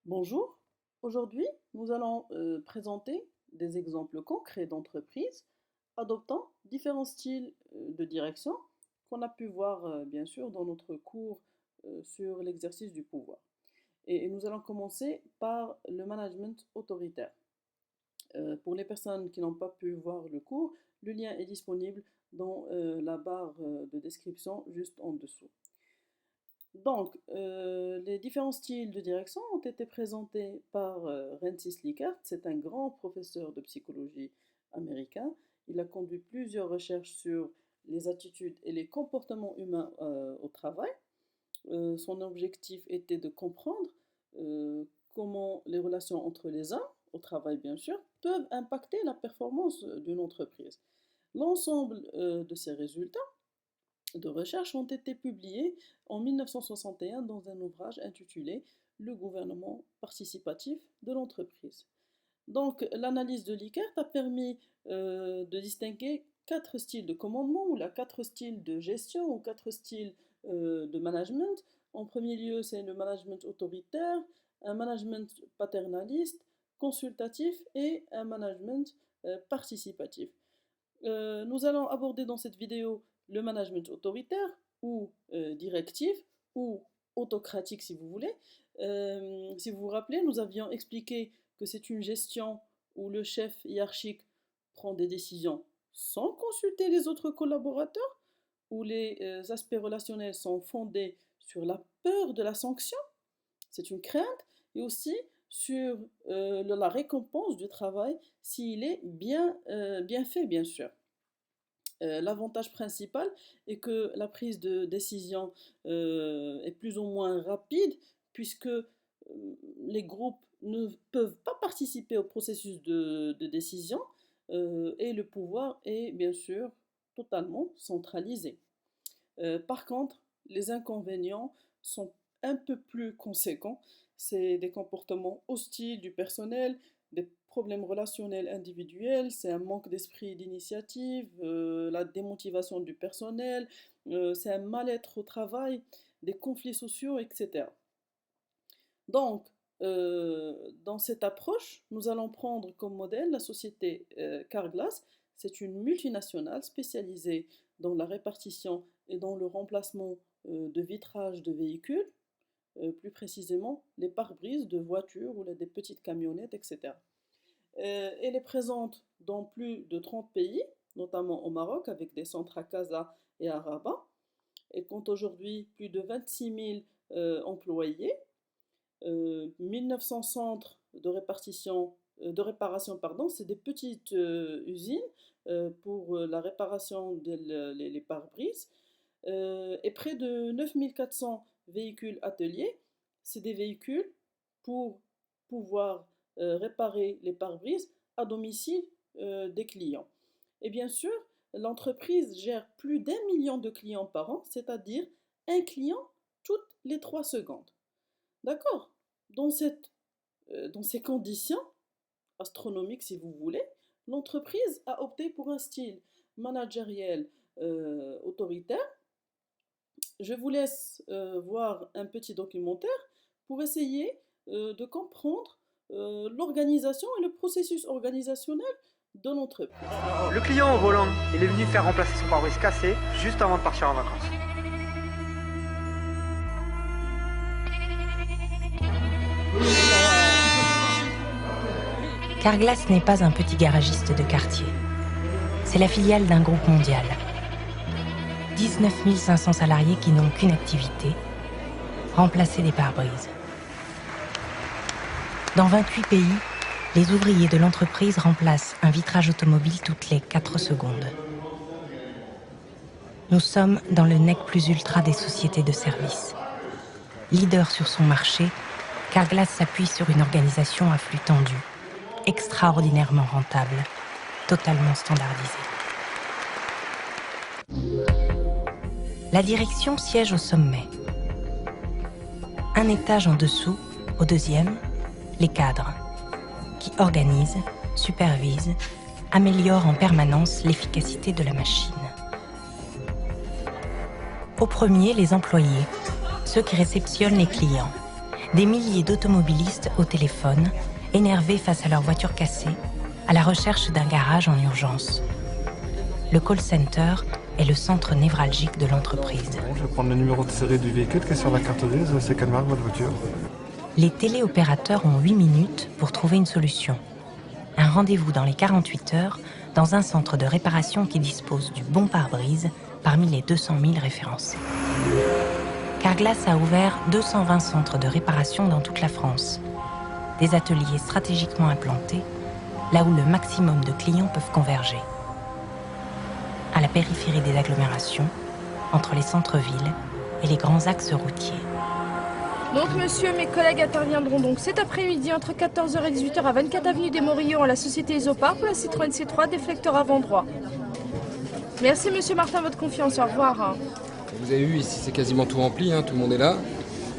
Bonjour, aujourd'hui nous allons présenter des exemples concrets d'entreprises adoptant différents styles de direction qu'on a pu voir bien sûr dans notre cours sur l'exercice du pouvoir. Et nous allons commencer par le management autoritaire. Pour les personnes qui n'ont pas pu voir le cours, le lien est disponible dans la barre de description juste en dessous. Donc, les différents styles de direction ont été présentés par Rensis Likert. C'est un grand professeur de psychologie américain. Il a conduit plusieurs recherches sur les attitudes et les comportements humains au travail. Son objectif était de comprendre comment les relations entre les hommes, au travail bien sûr, peuvent impacter la performance d'une entreprise. L'ensemble de ces résultats de recherche ont été publiés en 1961 dans un ouvrage intitulé Le gouvernement participatif de l'entreprise. Donc, l'analyse de Likert a permis de distinguer quatre styles de commandement ou quatre styles de gestion ou quatre styles de management. En premier lieu, c'est le management autoritaire, un management paternaliste, consultatif et un management participatif. Nous allons aborder dans cette vidéo le management autoritaire ou directif ou autocratique si vous voulez. Si vous vous rappelez, nous avions expliqué que c'est une gestion où le chef hiérarchique prend des décisions sans consulter les autres collaborateurs, où les aspects relationnels sont fondés sur la peur de la sanction, c'est une crainte, et aussi sur la récompense du travail s'il est bien fait, bien sûr. L'avantage principal est que la prise de décision est plus ou moins rapide puisque les groupes ne peuvent pas participer au processus de décision et le pouvoir est bien sûr totalement centralisé. Par contre, les inconvénients sont un peu plus conséquents. C'est des comportements hostiles du personnel, des problèmes relationnels individuels, c'est un manque d'esprit d'initiative, la démotivation du personnel, c'est un mal-être au travail, des conflits sociaux, etc. Donc, dans cette approche, nous allons prendre comme modèle la société Carglass. C'est une multinationale spécialisée dans la répartition et dans le remplacement de vitrages de véhicules, plus précisément les pare-brises de voitures ou des petites camionnettes, etc. Elle est présente dans plus de 30 pays, notamment au Maroc, avec des centres à Casa et à Rabat. Elle compte aujourd'hui plus de 26 000 employés, 1900 centres de réparation, pardon, c'est des petites usines pour la réparation des pare-brises, et près de 9400 véhicules ateliers. C'est des véhicules pour pouvoir réparer les pare-brises à domicile des clients. Et bien sûr, l'entreprise gère plus d'1 million de clients par an, c'est-à-dire un client toutes les 3 secondes. D'accord? Dans ces conditions astronomiques, si vous voulez, l'entreprise a opté pour un style managériel autoritaire. Je vous laisse voir un petit documentaire pour essayer de comprendre l'organisation et le processus organisationnel de l'entreprise. Le client au volant, il est venu faire remplacer son pare-brise cassé juste avant de partir en vacances. Carglass n'est pas un petit garagiste de quartier. C'est la filiale d'un groupe mondial. 19 500 salariés qui n'ont qu'une activité, remplacer des pare-brises. Dans 28 pays, les ouvriers de l'entreprise remplacent un vitrage automobile toutes les 4 secondes. Nous sommes dans le nec plus ultra des sociétés de services. Leader sur son marché, Carglass s'appuie sur une organisation à flux tendu, extraordinairement rentable, totalement standardisée. La direction siège au sommet. Un étage en dessous, au deuxième, les cadres, qui organisent, supervisent, améliorent en permanence l'efficacité de la machine. Au premier, les employés, ceux qui réceptionnent les clients, des milliers d'automobilistes au téléphone, énervés face à leur voiture cassée, à la recherche d'un garage en urgence. Le call center est le centre névralgique de l'entreprise. Je vais prendre le numéro de série du véhicule qui est sur la carte grise, c'est quelle marque votre voiture? Les téléopérateurs ont 8 minutes pour trouver une solution. Un rendez-vous dans les 48 heures dans un centre de réparation qui dispose du bon pare-brise parmi les 200 000 référencés. Carglass a ouvert 220 centres de réparation dans toute la France. Des ateliers stratégiquement implantés, là où le maximum de clients peuvent converger. À la périphérie des agglomérations, entre les centres-villes et les grands axes routiers. Donc monsieur, mes collègues interviendront donc cet après-midi entre 14 h et 18 h à 24 avenue des Morillons à la société Isopar pour la Citroën C3 déflecteur avant droit. Merci monsieur Martin, votre confiance, au revoir. Vous avez vu, ici c'est quasiment tout rempli, tout le monde est là.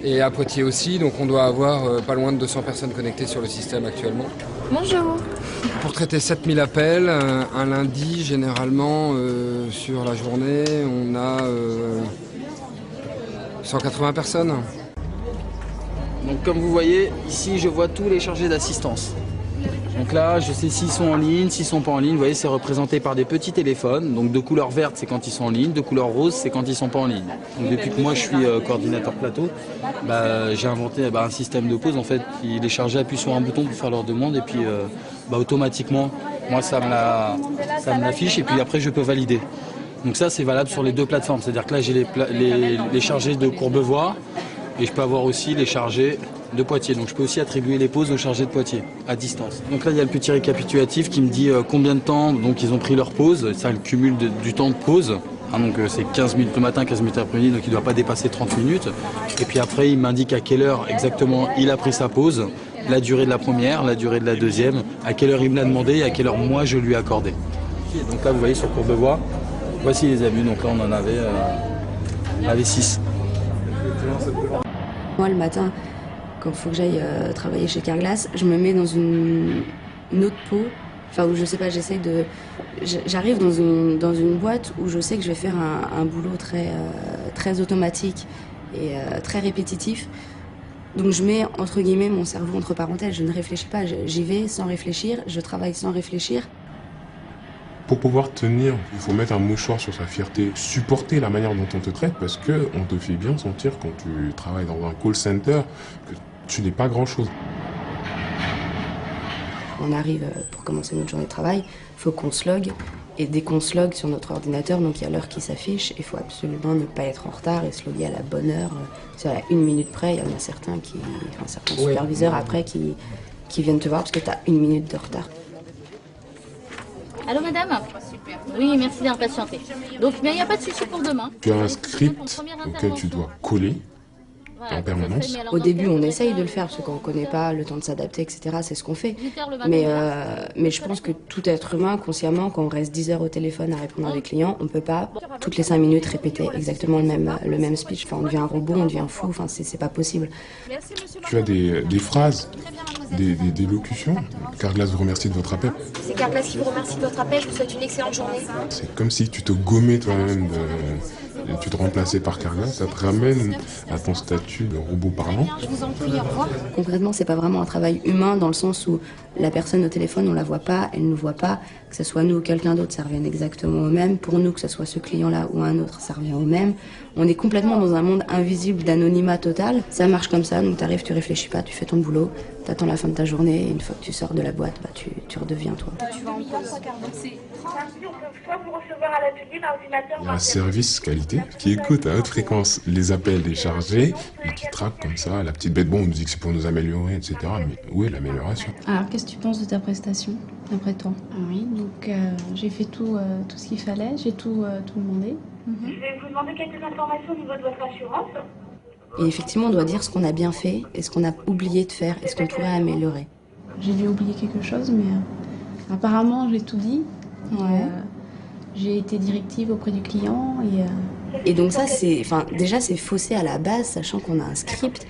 Et à Poitiers aussi, donc on doit avoir pas loin de 200 personnes connectées sur le système actuellement. Bonjour. Pour traiter 7000 appels, un lundi généralement sur la journée, on a 180 personnes. Donc comme vous voyez, ici je vois tous les chargés d'assistance. Donc là, je sais s'ils sont en ligne, s'ils sont pas en ligne. Vous voyez, c'est représenté par des petits téléphones. Donc de couleur verte, c'est quand ils sont en ligne. De couleur rose, c'est quand ils sont pas en ligne. Donc depuis que moi je suis coordinateur plateau, j'ai inventé un système de pause. En fait, les chargés appuient sur un bouton pour faire leur demande et puis automatiquement, moi ça me l'affiche et puis après je peux valider. Donc ça, c'est valable sur les deux plateformes. C'est-à-dire que là, j'ai les chargés de Courbevoie et je peux avoir aussi les chargés de Poitiers. Donc je peux aussi attribuer les pauses aux chargés de Poitiers à distance. Donc là il y a le petit récapitulatif qui me dit combien de temps donc ils ont pris leur pause. Ça le cumul du temps de pause. Donc c'est 15 minutes le matin, 15 minutes l'après-midi, donc il ne doit pas dépasser 30 minutes. Et puis après il m'indique à quelle heure exactement il a pris sa pause, la durée de la première, la durée de la deuxième, à quelle heure il me l'a demandé et à quelle heure moi je lui ai accordé. Et donc là vous voyez sur Courbevoie, voici les abus. Donc là on en avait 6. Moi le matin, quand il faut que j'aille travailler chez Carglass, je me mets dans une autre peau, où je sais pas, j'arrive dans une boîte où je sais que je vais faire un boulot très automatique et très répétitif. Donc je mets entre guillemets mon cerveau entre parenthèses, je ne réfléchis pas, j'y vais sans réfléchir, je travaille sans réfléchir. Pour pouvoir tenir, il faut mettre un mouchoir sur sa fierté, supporter la manière dont on te traite parce qu'on te fait bien sentir quand tu travailles dans un call center que tu n'es pas grand-chose. On arrive pour commencer notre journée de travail, il faut qu'on se logue. Et dès qu'on se logue sur notre ordinateur, donc il y a l'heure qui s'affiche, il faut absolument ne pas être en retard et se loguer à la bonne heure. C'est à 1 minute près, il y en a certains superviseurs après qui viennent te voir parce que tu as 1 minute de retard. Allô madame? Oui, merci d'avoir patienté. Donc, mais il n'y a pas de souci pour demain. Tu as un script auquel tu dois coller en permanence. Au début, on essaye de le faire, parce qu'on ne connaît pas, le temps de s'adapter, etc. C'est ce qu'on fait. Mais je pense que tout être humain, consciemment, quand on reste 10 heures au téléphone à répondre à des clients, on ne peut pas, toutes les 5 minutes, répéter exactement le même speech. On devient un robot, on devient fou, c'est pas possible. Tu as des phrases, des locutions. Carglass vous remercie de votre appel. C'est Carglass qui vous remercie de votre appel, je vous souhaite une excellente journée. C'est comme si tu te gommais toi-même tu te remplaçais par Carglass, ça te ramène à ton statut de robot parlant. Je vous en prie, au revoir. Concrètement, c'est pas vraiment un travail humain dans le sens où la personne au téléphone, on la voit pas, elle nous voit pas, que ce soit nous ou quelqu'un d'autre, ça revient exactement au même. Pour nous, que ce soit ce client-là ou un autre, ça revient au même. On est complètement dans un monde invisible d'anonymat total. Ça marche comme ça, donc t'arrives, tu réfléchis pas, tu fais ton boulot, t'attends la fin de ta journée, et une fois que tu sors de la boîte, tu redeviens toi. Tu vas en pause. Il y a un service qualité qui écoute à haute fréquence les appels des chargés et qui traque comme ça la petite bête. Bon, on nous dit que c'est pour nous améliorer, etc. Mais où est l'amélioration? Alors, qu'est-ce que tu penses de ta prestation, d'après toi? Oui, donc j'ai fait tout ce qu'il fallait, j'ai tout demandé. Je vais vous demander quelques informations au niveau de votre assurance. Et effectivement, on doit dire ce qu'on a bien fait et ce qu'on a oublié de faire et ce qu'on pourrait améliorer. J'ai dû oublier quelque chose, mais apparemment, j'ai tout dit. Ouais. J'ai été directive auprès du client et donc ça, déjà c'est faussé à la base, sachant qu'on a un script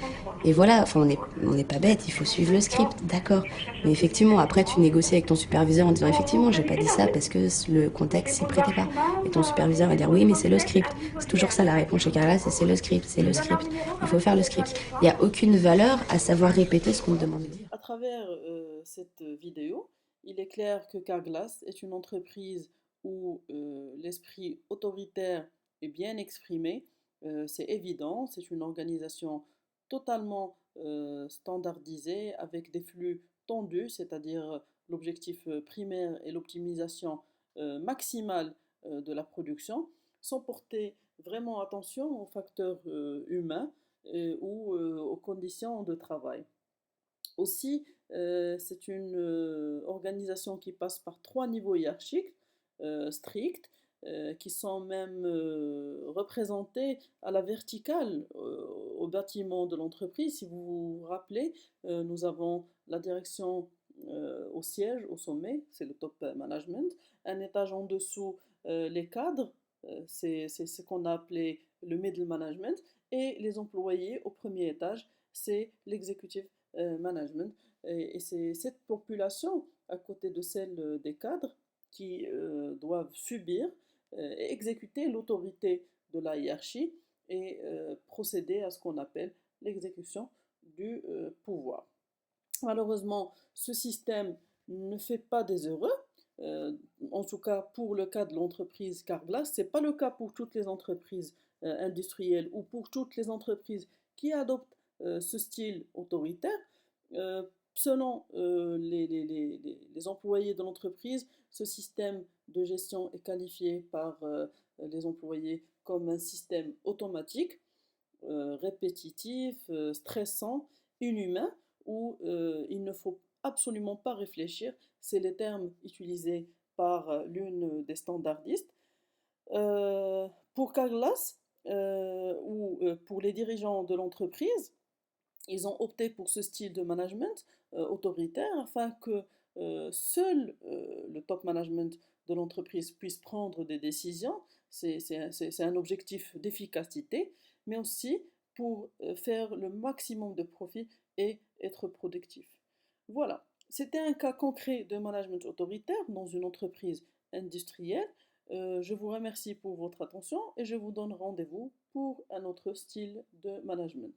Et voilà, enfin, on n'est pas bête, il faut suivre le script, d'accord. Mais effectivement, après, tu négocies avec ton superviseur en disant effectivement, j'ai pas dit ça parce que le contexte s'y prêtait pas. Et ton superviseur va dire oui, mais c'est le script. C'est toujours ça la réponse chez Carglass, c'est le script, c'est le script. Il faut faire le script. Il n'y a aucune valeur à savoir répéter ce qu'on te demande de dire. À travers cette vidéo, il est clair que Carglass est une entreprise où l'esprit autoritaire est bien exprimé. C'est évident, c'est une organisation totalement standardisée avec des flux tendus, c'est-à-dire l'objectif primaire et l'optimisation maximale de la production, sans porter vraiment attention aux facteurs humains ou aux conditions de travail. Aussi, c'est une organisation qui passe par 3 niveaux hiérarchiques stricts, qui sont même représentés à la verticale au bâtiment de l'entreprise. Si vous vous rappelez, nous avons la direction au siège, au sommet, c'est le top management, un étage en dessous, les cadres, c'est ce qu'on a appelé le middle management, et les employés au premier étage, c'est l'executive management. Et c'est cette population, à côté de celle des cadres, qui doivent subir et exécuter l'autorité de la hiérarchie et procéder à ce qu'on appelle l'exécution du pouvoir. Malheureusement, ce système ne fait pas des heureux, en tout cas pour le cas de l'entreprise Carglass. Ce n'est pas le cas pour toutes les entreprises industrielles ou pour toutes les entreprises qui adoptent ce style autoritaire. Selon les employés de l'entreprise, ce système de gestion est qualifié par les employés comme un système automatique, répétitif, stressant, inhumain, où il ne faut absolument pas réfléchir. C'est les termes utilisés par l'une des standardistes. Pour Carglass ou pour les dirigeants de l'entreprise, ils ont opté pour ce style de management autoritaire afin que seul le top management de l'entreprise puisse prendre des décisions. C'est un objectif d'efficacité, mais aussi pour faire le maximum de profit et être productif. Voilà, c'était un cas concret de management autoritaire dans une entreprise industrielle. Je vous remercie pour votre attention et je vous donne rendez-vous pour un autre style de management.